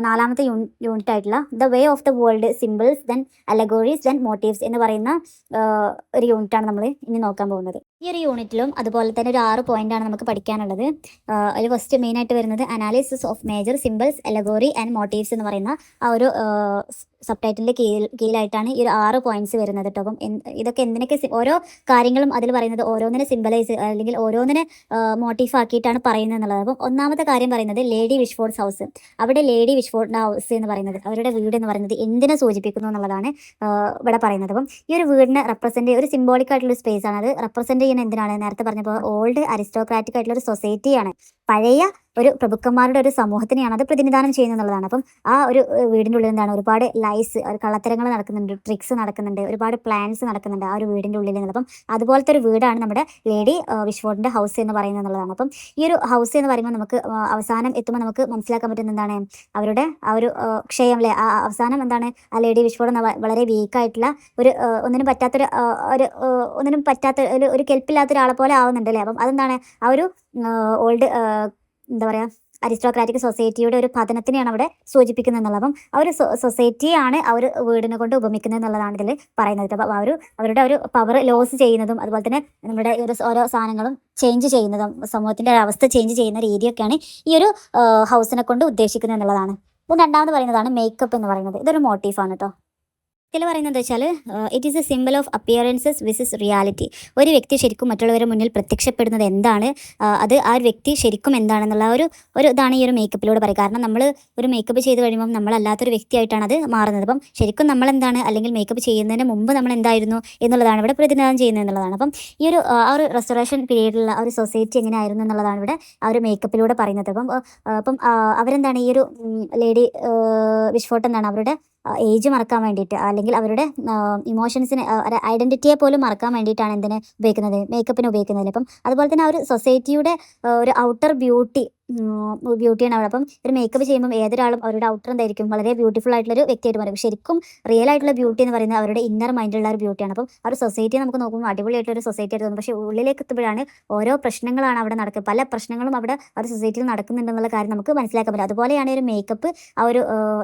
നാലാമത്തെ യൂണിറ്റ് ആയിട്ടുള്ള the way of the world, symbols, then allegories, then motives എന്ന് പറയുന്ന ഒരു യൂണിറ്റാണ് നമ്മൾ ഇനി നോക്കാൻ പോകുന്നത്. ഈ ഒരു യൂണിറ്റിലും അതുപോലെ തന്നെ ഒരു 6 പോയിന്റാണ് നമുക്ക് പഠിക്കാനുള്ളത്. അതിൽ ഫസ്റ്റ് മെയിനായിട്ട് വരുന്നത് analysis of major symbols, allegory and motives എന്ന് പറയുന്ന ആ ഒരു സബ് ടൈറ്റിലിൻ്റെ കീഴിലായിട്ടാണ് ഈ ഒരു 6 പോയിന്റ്സ് വരുന്നത് കേട്ടോ. അപ്പം ഇതൊക്കെ എന്തിനൊക്കെ ഓരോ കാര്യങ്ങളും അതിൽ പറയുന്നത് ഓരോന്നിനെ സിംബലൈസ് അല്ലെങ്കിൽ ഓരോന്നിനെ മോട്ടീഫ് ആക്കിയിട്ടാണ് പറയുന്നത് എന്നുള്ളത്. അപ്പം ഒന്നാമത്തെ കാര്യം പറയുന്നത് ലേഡി വിഷ്ഫോർഡ്സ് ഹൗസ്. അവിടെ ലേഡി വിഷ്ഫോർഡ് ഹൗസ് എന്ന് പറയുന്നത് അവരുടെ വീട് എന്ന് പറയുന്നത് എന്തിനെ സൂചിപ്പിക്കുന്നു എന്നുള്ളതാണ് ഇവിടെ പറയുന്നത്. അപ്പം ഈ ഒരു വീടിനെ റെപ്രസെൻറ്റ് ഒരു സിംബോളിക് ആയിട്ടുള്ള സ്പേസ് ആണ്. അത് റെപ്രസെൻറ്റ് ചെയ്യുന്ന എന്തിനാണ്, നേരത്തെ പറഞ്ഞപ്പോൾ ഓൾഡ് അരിസ്റ്റോക്രാറ്റിക് ആയിട്ടുള്ള ഒരു സൊസൈറ്റിയാണ്, പഴയ ഒരു പ്രഭുക്കന്മാരുടെ ഒരു സമൂഹത്തിനെയാണ് അത് പ്രതിനിധാനം ചെയ്യുന്നത് എന്നുള്ളതാണ്. അപ്പം ആ ഒരു വീടിൻ്റെ ഉള്ളിൽ എന്താണ് ഒരുപാട് ലൈസ്, കള്ളത്തരങ്ങൾ നടക്കുന്നുണ്ട്, ട്രിക്സ് നടക്കുന്നുണ്ട്, ഒരുപാട് പ്ലാൻസ് നടക്കുന്നുണ്ട് ആ ഒരു വീടിൻ്റെ ഉള്ളിൽ എന്നുള്ളത്. അപ്പം അതുപോലത്തെ ഒരു വീടാണ് നമ്മുടെ ലേഡി വിഷ്ഫോർഡിൻ്റെ ഹൗസ് എന്ന് പറയുന്നത് എന്നുള്ളതാണ്. അപ്പം ഈ ഒരു ഹൗസ് എന്ന് പറയുമ്പോൾ നമുക്ക് അവസാനം എത്തുമ്പോൾ നമുക്ക് മനസ്സിലാക്കാൻ പറ്റുന്ന എന്താണ് അവരുടെ ആ ഒരു ക്ഷയം അല്ലേ, അവസാനം എന്താണ് ആ ലേഡി വിഷ്ഫോർഡ് വളരെ വീക്കായിട്ടുള്ള ഒരു ഒന്നിനും പറ്റാത്തൊരു ഒരു കെൽപ്പില്ലാത്ത ഒരാളെ പോലെ ആവുന്നുണ്ട് അല്ലേ. അപ്പം അതെന്താണ് ആ ഒരു ഓൾഡ് എന്താ പറയുക അരിസ്റ്റോക്രാറ്റിക് സൊസൈറ്റിയുടെ ഒരു പതനത്തിനെയാണ് അവിടെ സൂചിപ്പിക്കുന്നത് എന്നുള്ളത്. അപ്പം ആ ഒരു സൊസൈറ്റിയാണ് ആ ഒരു വീടിനെ കൊണ്ട് ഉപമിക്കുന്നത് എന്നുള്ളതാണ് ഇതിൽ പറയുന്നത്. അപ്പോൾ അവരുടെ ഒരു പവർ ലോസ് ചെയ്യുന്നതും അതുപോലെ തന്നെ നമ്മുടെ ഓരോ സാധനങ്ങളും ചേഞ്ച് ചെയ്യുന്നതും സമൂഹത്തിൻ്റെ അവസ്ഥ ചേഞ്ച് ചെയ്യുന്ന രീതിയൊക്കെയാണ് ഈ ഒരു ഹൗസിനെ കൊണ്ട് ഉദ്ദേശിക്കുന്നത് എന്നുള്ളതാണ്. ഇത് രണ്ടാമത് പറയുന്നതാണ് മേക്കപ്പ് എന്ന് പറയുന്നത്. ഇതൊരു മോട്ടീഫാണ് കേട്ടോ. ഇതിൽ പറയുന്നത് എന്താ വെച്ചാൽ it is A simple of appearances visas reality. ഒരു വ്യക്തി ശരിക്കും മറ്റുള്ളവരുടെ മുന്നിൽ പ്രത്യക്ഷപ്പെടുന്നത് എന്താണ്, അത് ആ ഒരു വ്യക്തി ശരിക്കും എന്താണെന്നുള്ള ഒരു ഇതാണ് ഈ ഒരു മേക്കപ്പിലൂടെ പറയുക. കാരണം നമ്മൾ ഒരു മേക്കപ്പ് ചെയ്ത് കഴിയുമ്പം നമ്മളല്ലാത്തൊരു വ്യക്തിയായിട്ടാണ് അത് മാറുന്നത്. അപ്പം ശരിക്കും നമ്മളെന്താണ്, അല്ലെങ്കിൽ മേക്കപ്പ് ചെയ്യുന്നതിന് മുമ്പ് നമ്മൾ എന്തായിരുന്നു എന്നുള്ളതാണ് ഇവിടെ പ്രതിനിധാനം ചെയ്യുന്നത് എന്നുള്ളതാണ്. അപ്പം ഈ ഒരു ആ ഒരു റെസ്റ്റോറേഷൻ പീരീഡിലുള്ള ആ ഒരു സൊസൈറ്റി എങ്ങനെയായിരുന്നു എന്നുള്ളതാണ് ഇവിടെ ആ ഒരു മേക്കപ്പിലൂടെ പറയുന്നത്. അപ്പം അവരെന്താണ് ഈ ഒരു ലേഡി വിഷ്ഫോർഡ് എന്താണ് അവരുടെ ഏജ് മറക്കാൻ വേണ്ടിയിട്ട് അല്ലെങ്കിൽ അവരുടെ ഇമോഷൻസിനെ ഐഡൻറ്റിറ്റിയെ പോലും മറക്കാൻ വേണ്ടിയിട്ടാണ് എന്തിനെ ഉപയോഗിക്കുന്നത്, മേക്കപ്പിനെ ഉപയോഗിക്കുന്നത്. അപ്പം അതുപോലെ തന്നെ ആ ഒരു സൊസൈറ്റിയുടെ ഒരു ഔട്ടർ ബ്യൂട്ടിയാണ് അവിടെ. അപ്പം ഒരു മേക്കപ്പ് ചെയ്യുമ്പം ഏതൊരാളും അവരുടെ ഔട്ടർ എന്തായിരിക്കും വളരെ ബ്യൂട്ടിഫുൾ ആയിട്ടുള്ളൊരു വ്യക്തിയായിട്ട് മാറും. ശരിക്കും റിയൽ ആയിട്ടുള്ള ബ്യൂട്ടി എന്ന് പറയുന്നത് അവരുടെ ഇന്നർ മൈൻഡിലുള്ള ഒരു ബ്യൂട്ടിയാണ്. അപ്പം ആ ഒരു സൊസൈറ്റിയെ നമുക്ക് നോക്കുമ്പോൾ അടിപൊളിയായിട്ടൊരു സൊസൈറ്റി ആയിട്ട് തോന്നും. പക്ഷേ ഉള്ളിലേക്ക് എത്തുമ്പോഴാണ് ഓരോ പ്രശ്നങ്ങളാണ് അവിടെ നടക്കുക, പല പ്രശ്നങ്ങളും അവിടെ ആ ഒരു സൊസൈറ്റിയിൽ നടക്കുന്നുണ്ടെന്നുള്ള കാര്യം നമുക്ക് മനസ്സിലാക്കാൻ പറ്റും. അതുപോലെയാണ് ഒരു മേക്കപ്പ് ആ ഒരു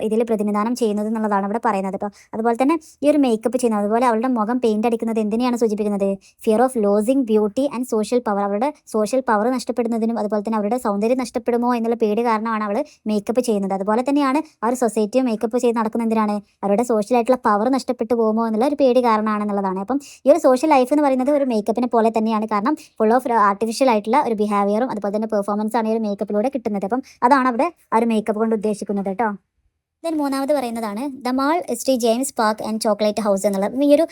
ഇതിൽ പ്രതിനിധാനം ചെയ്യുന്നത് എന്നുള്ളതാണ് ഇവിടെ പറയുന്നത് കേട്ടോ. അതുപോലെ തന്നെ ഈ ഒരു മേക്കപ്പ് ചെയ്യുന്നത്, അതുപോലെ അവളുടെ മുഖം പെയിന്റ് അടിക്കുന്നത് എന്തിനെയാണ് സൂചിപ്പിക്കുന്നത്, fear of losing beauty and social power. അവരുടെ സോഷ്യൽ പവർ നഷ്ടപ്പെടുന്നതിനും അതുപോലെ തന്നെ അവരുടെ സൗന്ദര്യം നഷ്ടപ്പെടുമോ എന്നുള്ള പേടി കാരണമാണ് അവൾ മേക്കപ്പ് ചെയ്യുന്നത്. അതുപോലെ തന്നെയാണ് ആ ഒരു സൊസൈറ്റിയും മേക്കപ്പ് ചെയ്ത് നടക്കുന്ന എന്തിനാണ്, അവരുടെ സോഷ്യലായിട്ടുള്ള പവർ നഷ്ടപ്പെട്ടു പോകുമോ എന്നുള്ള ഒരു പേടി കാരണമാണെന്നുള്ളതാണ്. അപ്പം ഈ ഒരു സോഷ്യൽ ലൈഫ് എന്ന് പറയുന്നത് ഒരു മേക്കപ്പിനെ പോലെ തന്നെയാണ്. കാരണം ഫുൾ ഓഫ് ആർട്ടിഫിഷ്യൽ ആയിട്ടുള്ള ഒരു ബിഹേവിയറും അതുപോലെ തന്നെ പെർഫോമൻസ് ആണ് ഈ ഒരു മേക്കപ്പിലൂടെ കിട്ടുന്നത്. അപ്പം അതാണ് അവിടെ ആ ഒരു മേക്കപ്പ് കൊണ്ട് ഉദ്ദേശിക്കുന്നത് കേട്ടോ. ദെൻ മൂന്നാമത് പറയുന്നതാണ് the mall Shri James park and chocolate house എന്നുള്ളത്. ഈ ഒരു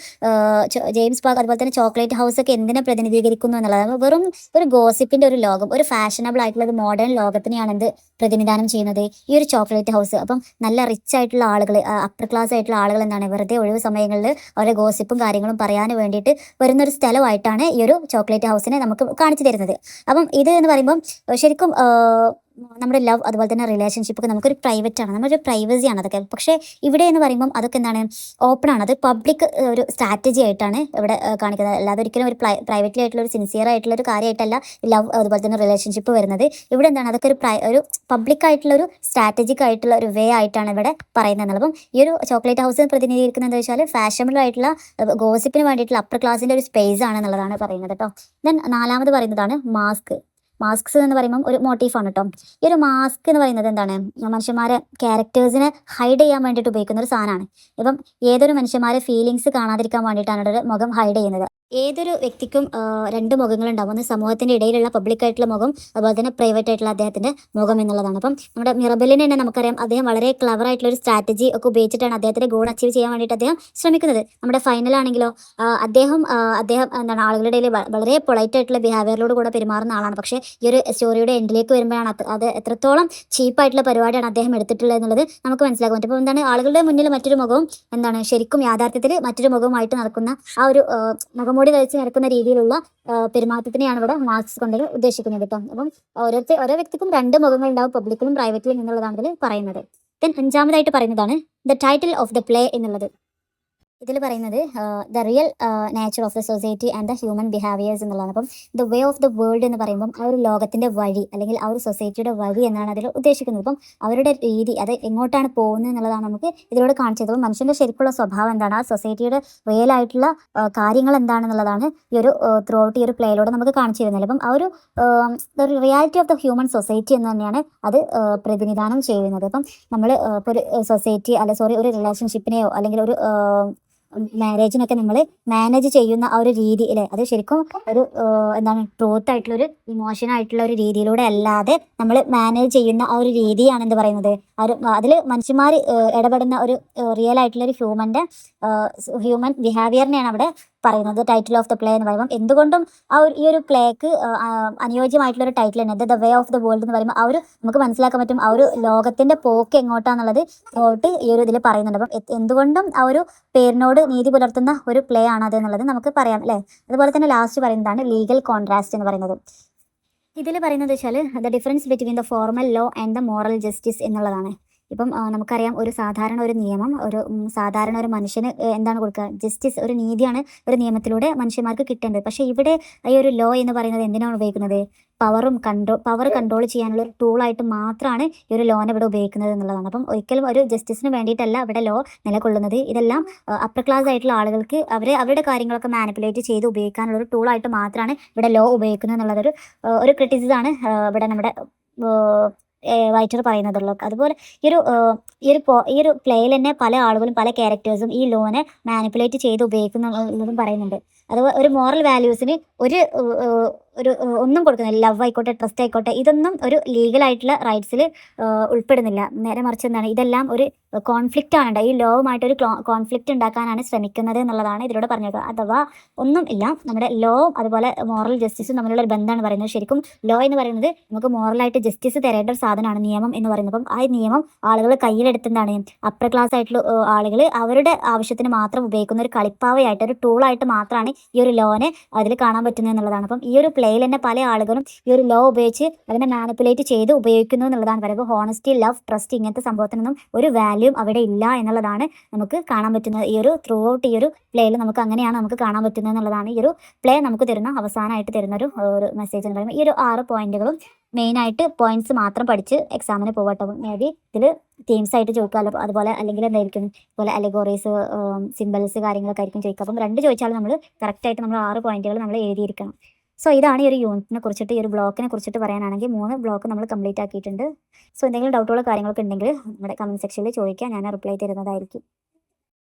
ജെയിംസ് പാർക്ക് അതുപോലെ തന്നെ ചോക്ലേറ്റ് ഹൗസ് ഒക്കെ എന്തിനെ പ്രതിനിധീകരിക്കുന്നു എന്നുള്ളതാണ്. വെറും ഒരു ഗോസിപ്പിന്റെ ഒരു ലോകം, ഒരു ഫാഷനബിൾ ആയിട്ടുള്ള ഒരു മോഡേൺ ലോകത്തിനെയാണ് എന്ത് പ്രതിനിധാനം ചെയ്യുന്നത് ഈ ഒരു ചോക്ലേറ്റ് ഹൗസ്. അപ്പം നല്ല റിച്ച് ആയിട്ടുള്ള ആളുകൾ, അപ്പർ ക്ലാസ് ആയിട്ടുള്ള ആളുകൾ എന്താണ് വെറുതെ ഒഴിവ് സമയങ്ങളിൽ അവരുടെ ഗോസിപ്പും കാര്യങ്ങളും പറയാൻ വേണ്ടിയിട്ട് വരുന്നൊരു സ്ഥലമായിട്ടാണ് ഈ ഒരു ചോക്ലേറ്റ് ഹൗസിനെ നമുക്ക് കാണിച്ചു തരുന്നത്. അപ്പം ഇത് എന്ന് പറയുമ്പം ശരിക്കും നമ്മുടെ ലവ് അതുപോലെ തന്നെ റിലേഷൻഷിപ്പ് ഒക്കെ നമുക്കൊരു പ്രൈവറ്റ് ആണ്, നമ്മുടെ ഒരു പ്രൈവസിയാണ് അതൊക്കെ. പക്ഷേ ഇവിടെ എന്ന് പറയുമ്പം അതൊക്കെ എന്താണ് ഓപ്പൺ ആണ്, അത് പബ്ലിക് ഒരു സ്ട്രാറ്റജി ആയിട്ടാണ് ഇവിടെ കാണിക്കുന്നത്. അല്ലാതെ ഒരിക്കലും ഒരു പ്രൈവറ്റ്ലി ആയിട്ടുള്ള ഒരു സിൻസിയർ ആയിട്ടുള്ള ഒരു കാര്യമായിട്ടല്ല ലവ് അതുപോലെ തന്നെ റിലേഷൻഷിപ്പ് വരുന്നത്. ഇവിടെ എന്താണ് അതൊക്കെ ഒരു പബ്ലിക് ആയിട്ടുള്ള ഒരു സ്ട്രാറ്റജിക് ആയിട്ടുള്ള ഒരു വേ ആയിട്ടാണ് ഇവിടെ പറയുന്നത്. അപ്പം ഈ ഒരു ചോക്ലേറ്റ് ഹൗസ് പ്രതിനിധീകരിക്കുന്നത് എന്താ വെച്ചാൽ ഫാഷനബിൾ ആയിട്ടുള്ള ഗോസിപ്പിന് വേണ്ടിയിട്ടുള്ള അപ്പർ ക്ലാസിൻ്റെ ഒരു സ്പേസ് ആണെന്നുള്ളതാണ് പറയുന്നത് കേട്ടോ. ദെൻ നാലാമത് പറയുന്നതാണ് മാസ്ക്സ് എന്ന് പറയുമ്പം ഒരു മോട്ടീഫാണ് കേട്ടോ. ഈ ഒരു മാസ്ക് എന്ന് പറയുന്നത് എന്താണ് മനുഷ്യന്മാരെ ക്യാരക്ടേഴ്സിനെ ഹൈഡ് ചെയ്യാൻ വേണ്ടിയിട്ട് ഉപയോഗിക്കുന്ന ഒരു സാധനമാണ്. ഇപ്പം ഏതൊരു മനുഷ്യന്മാരെ ഫീലിങ്സ് കാണാതിരിക്കാൻ വേണ്ടിയിട്ടാണ് ഒരു മുഖം ഹൈഡ് ചെയ്യുന്നത്. ഏതൊരു വ്യക്തിക്കും രണ്ട് മുഖങ്ങളുണ്ടാവും, ഒന്ന് സമൂഹത്തിൻ്റെ ഇടയിലുള്ള പബ്ലിക്കായിട്ടുള്ള മുഖം, അതുപോലെ തന്നെ പ്രൈവറ്റ് ആയിട്ടുള്ള അദ്ദേഹത്തിൻ്റെ മുഖം എന്നുള്ളതാണ്. അപ്പം നമ്മുടെ മിറബലിനെ തന്നെ നമുക്കറിയാം, അദ്ദേഹം വളരെ ക്ലവർ ആയിട്ടുള്ള ഒരു സ്ട്രാറ്റജി ഒക്കെ ഉപയോഗിച്ചിട്ടാണ് അദ്ദേഹത്തിൻ്റെ ഗോൾ അച്ചീവ് ചെയ്യാൻ വേണ്ടിയിട്ട് അദ്ദേഹം ശ്രമിക്കുന്നത്. നമ്മുടെ ഫൈനലാണെങ്കിലോ അദ്ദേഹം എന്താണ് ആളുകളുടെ ഇടയിൽ വളരെ പൊളൈറ്റ് ആയിട്ടുള്ള ബിഹേവിയറിലോട് കൂടെ പെരുമാറുന്ന ആളാണ്. പക്ഷേ ഈ ഒരു സ്റ്റോറിയുടെ എൻഡിലേക്ക് വരുമ്പോഴാണ് അത് എത്രത്തോളം ചീപ്പായിട്ടുള്ള പരിപാടിയാണ് അദ്ദേഹം എടുത്തിട്ടുള്ളത് എന്നുള്ളത് നമുക്ക് മനസ്സിലാക്കാൻ പറ്റും. അപ്പോൾ എന്താണ് ആളുകളുടെ മുന്നിൽ മറ്റൊരു മുഖവും എന്താണ് ശരിക്കും യാഥാർത്ഥ്യത്തിൽ മറ്റൊരു മുഖവുമായിട്ട് നടക്കുന്ന ആ ഒരു മുഖംമൂടി ധരിച്ച് നടക്കുന്ന രീതിയിലുള്ള പെരുമാറ്റത്തിനെയാണ് ഇവിടെ മാർക്സ് കൊണ്ട് ഉദ്ദേശിക്കുന്നത് കേട്ടോ. അപ്പം ഓരോ വ്യക്തിക്കും രണ്ട് മുഖങ്ങളുണ്ടാവും, പബ്ലിക്കിലും പ്രൈവറ്റിലും എന്നുള്ളതാണ് ഇതിൽ പറയുന്നത്. ദെൻ അഞ്ചാമതായിട്ട് പറയുന്നതാണ് the title of the play എന്നുള്ളത്. ഇതിൽ പറയുന്നത് the real nature of the society and the human behaviours എന്നുള്ളതാണ്. അപ്പം the way of the world എന്ന് പറയുമ്പം ആ ഒരു ലോകത്തിൻ്റെ വഴി അല്ലെങ്കിൽ ആ ഒരു സൊസൈറ്റിയുടെ വഴി എന്നാണ് അതിൽ ഉദ്ദേശിക്കുന്നത്. അപ്പം അവരുടെ രീതി അത് എങ്ങോട്ടാണ് പോകുന്നത് എന്നുള്ളതാണ് നമുക്ക് ഇതിലൂടെ കാണിച്ചത്. അപ്പം മനുഷ്യൻ്റെ ശരിക്കുള്ള സ്വഭാവം എന്താണ്, ആ സൊസൈറ്റിയുടെ റിയൽ ആയിട്ടുള്ള കാര്യങ്ങൾ എന്താണെന്നുള്ളതാണ് ഈ ഒരു ത്രൂ ഔട്ട് ഈ ഒരു പ്ലേയിലൂടെ നമുക്ക് കാണിച്ചു തരുന്നത്. അപ്പം ആ ഒരു reality of the human society എന്ന് തന്നെയാണ് അത് പ്രതിനിധാനം ചെയ്യുന്നത്. അപ്പം നമ്മൾ ഇപ്പോൾ ഒരു സൊസൈറ്റി ഒരു റിലേഷൻഷിപ്പിനെയോ അല്ലെങ്കിൽ ഒരു മാരേജിനൊക്കെ നമ്മൾ മാനേജ് ചെയ്യുന്ന ആ ഒരു രീതി അല്ലേ, അത് ശരിക്കും ഒരു എന്താണ് ട്രൂത്ത് ആയിട്ടുള്ളൊരു ഇമോഷൻ ആയിട്ടുള്ള ഒരു രീതിയിലൂടെ അല്ലാതെ നമ്മൾ മാനേജ് ചെയ്യുന്ന ആ ഒരു രീതിയാണ് എന്ത് പറയുന്നത് അതിൽ മനുഷ്യന്മാർ ഇടപെടുന്ന ഒരു റിയൽ ആയിട്ടുള്ള ഒരു ഹ്യൂമൻ ബിഹേവിയറിനെയാണ് അവിടെ പറയുന്നത് ടൈറ്റിൽ ഓഫ് ദ പ്ലേ എന്ന് പറയുമ്പോൾ. എന്തുകൊണ്ടും ഈ ഒരു പ്ലേക്ക് അനുയോജ്യമായിട്ടുള്ള ഒരു ടൈറ്റിൽ തന്നെ the way of the world എന്ന് പറയുമ്പോൾ നമുക്ക് മനസ്സിലാക്കാൻ പറ്റും ആ ഒരു ലോകത്തിന്റെ പോക്ക് എങ്ങോട്ടാന്നുള്ളത് ഈ ഒരു ഇതിൽ പറയുന്നുണ്ട്. അപ്പം എന്തുകൊണ്ടും ആ ഒരു പേരിനോട് നീതി പുലർത്തുന്ന ഒരു പ്ലേ ആണ് അത് എന്നുള്ളത് നമുക്ക് പറയാം അല്ലേ. അതുപോലെ തന്നെ ലാസ്റ്റ് പറയുന്നതാണ് ലീഗൽ കോൺട്രാസ്റ്റ് എന്ന് പറയുന്നത്. ഇതിൽ പറയുന്നത് വെച്ചാൽ the difference between the formal law and the moral justice എന്നുള്ളതാണ്. ഇപ്പം നമുക്കറിയാം ഒരു സാധാരണ ഒരു മനുഷ്യന് എന്താണ് കൊടുക്കുക, ജസ്റ്റിസ്, ഒരു നീതിയാണ് ഒരു നിയമത്തിലൂടെ മനുഷ്യന്മാർക്ക് കിട്ടേണ്ടത്. പക്ഷേ ഇവിടെ ഈ ഒരു ലോ എന്ന് പറയുന്നത് എന്തിനാണ് ഉപയോഗിക്കുന്നത്, പവർ കൺട്രോൾ ചെയ്യാനുള്ള ഒരു ടൂളായിട്ട് മാത്രമാണ് ഈ ഒരു ലോനെ ഇവിടെ ഉപയോഗിക്കുന്നത് എന്നുള്ളതാണ്. അപ്പം ഒരിക്കലും ഒരു ജസ്റ്റിസിന് വേണ്ടിയിട്ടല്ല ഇവിടെ ലോ നിലകൊള്ളുന്നത്. ഇതെല്ലാം അപ്പർ ക്ലാസ് ആയിട്ടുള്ള ആളുകൾക്ക് അവരുടെ കാര്യങ്ങളൊക്കെ മാനിപ്പുലേറ്റ് ചെയ്ത് ഉപയോഗിക്കാനുള്ള ഒരു ടൂളായിട്ട് മാത്രമാണ് ഇവിടെ ലോ ഉപയോഗിക്കുന്നത് എന്നുള്ളതൊരു ക്രിറ്റിസിസമാണ് ഇവിടെ നമ്മുടെ റൈറ്റർ പറയുന്നതുള്ളൂ. അതുപോലെ ഈ ഒരു പ്ലേയിൽ തന്നെ പല ആളുകളും പല ക്യാരക്ടേഴ്സും ഈ ലോനെ മാനിപ്പുലേറ്റ് ചെയ്ത് ഉപയോഗിക്കുന്നതും പറയുന്നുണ്ട്. അതുപോലെ ഒരു മോറൽ വാല്യൂസിന് ഒന്നും കൊടുക്കുന്നില്ല. ലവ് ആയിക്കോട്ടെ, ട്രസ്റ്റ് ആയിക്കോട്ടെ, ഇതൊന്നും ഒരു ലീഗലായിട്ടുള്ള റൈറ്റ്സിൽ ഉൾപ്പെടുന്നില്ല. നേരെ മറിച്ച് എന്താണ് ഇതെല്ലാം ഒരു കോൺഫ്ലിക്റ്റ് ആണ്, ഈ ലോവുമായിട്ടൊരു കോൺഫ്ലിക്റ്റ് ഉണ്ടാക്കാനാണ് ശ്രമിക്കുന്നത് എന്നുള്ളതാണ് ഇതിലൂടെ പറഞ്ഞത്. അഥവാ ഒന്നും ഇല്ല, നമ്മുടെ ലോ അതുപോലെ മോറൽ ജസ്റ്റിസും തമ്മിലുള്ള ഒരു ബന്ധമാണ് പറയുന്നത്. ശരിക്കും ലോ എന്ന് പറയുന്നത് നമുക്ക് മോറലായിട്ട് ജസ്റ്റിസ് തരേണ്ട ഒരു സാധനമാണ് നിയമം എന്ന് പറയുന്നത്. അപ്പം ആ നിയമം ആളുകൾ കയ്യിലെടുത്തുന്നതാണ് അപ്പർ ക്ലാസ് ആയിട്ടുള്ള ആളുകൾ അവരുടെ ആവശ്യത്തിന് മാത്രം ഉപയോഗിക്കുന്ന ഒരു കളിപ്പാവയായിട്ട്, ഒരു ടൂളായിട്ട് മാത്രമാണ് ഈ ഒരു ലോനെ അതിൽ കാണാൻ പറ്റുന്നത് എന്നുള്ളതാണ്. അപ്പം ഈ ഒരു പ്ലേയിൽ തന്നെ പല ആളുകളും ഈ ഒരു ലോ ഉപയോഗിച്ച് അതിനെ മാനിപ്പുലേറ്റ് ചെയ്ത് ഉപയോഗിക്കുന്നു എന്നുള്ളതാണ് പറയുമ്പോൾ ഹോണസ്റ്റി, ലവ്, ട്രസ്റ്റ് ഇങ്ങനത്തെ സംഭവത്തിനൊന്നും ഒരു വാല്യൂ അവിടെ ഇല്ല എന്നുള്ളതാണ് നമുക്ക് കാണാൻ പറ്റുന്നത്. ഈ ഒരു ത്രൂ ഔട്ട് ഈ ഒരു പ്ലേയിൽ നമുക്ക് അങ്ങനെയാണ് നമുക്ക് കാണാൻ പറ്റുന്നത് എന്നുള്ളതാണ് ഈ ഒരു പ്ലേ നമുക്ക് തരുന്ന അവസാനമായിട്ട് തരുന്ന ഒരു മെസ്സേജ് എന്ന് പറയുമ്പോൾ. ഈ ഒരു 6 പോയിന്റുകളും മെയിനായിട്ട് പോയിന്റ്സ് മാത്രം പഠിച്ച് എക്സാമിന് പോകട്ടോ. മേ ബി ഇതിൽ തീംസ് ആയിട്ട് ചോദിക്കാമല്ലോ, അതുപോലെ അല്ലെങ്കിൽ എന്തായിരിക്കും അതുപോലെ അലഗോറീസ്, സിമ്പിൾസ് കാര്യങ്ങളൊക്കെ ആയിരിക്കും ചോദിക്കുക. അപ്പം 2 ചോദിച്ചാലും നമ്മൾ കറക്റ്റായിട്ട് നമ്മൾ 6 പോയിന്റുകൾ നമ്മൾ എഴുതിയിരിക്കണം. സോ ഇതാണ് ഈ ഒരു യൂണിറ്റിനെ കുറിച്ചിട്ട്, ഈ ഒരു ബ്ലോക്കിനെ കുറിച്ചിട്ട് പറയാനാണെങ്കിൽ 3 ബ്ലോക്ക് നമ്മൾ കംപ്ലീറ്റ് ആക്കിയിട്ടുണ്ട്. സോ എന്തെങ്കിലും ഡൗട്ടുകളോ കാര്യങ്ങളൊക്കെ ഉണ്ടെങ്കിൽ നമ്മുടെ കമൻറ്റ് സെക്ഷനിൽ ചോദിക്കുക, ഞാൻ റിപ്ലൈ തരുന്നതായിരിക്കും.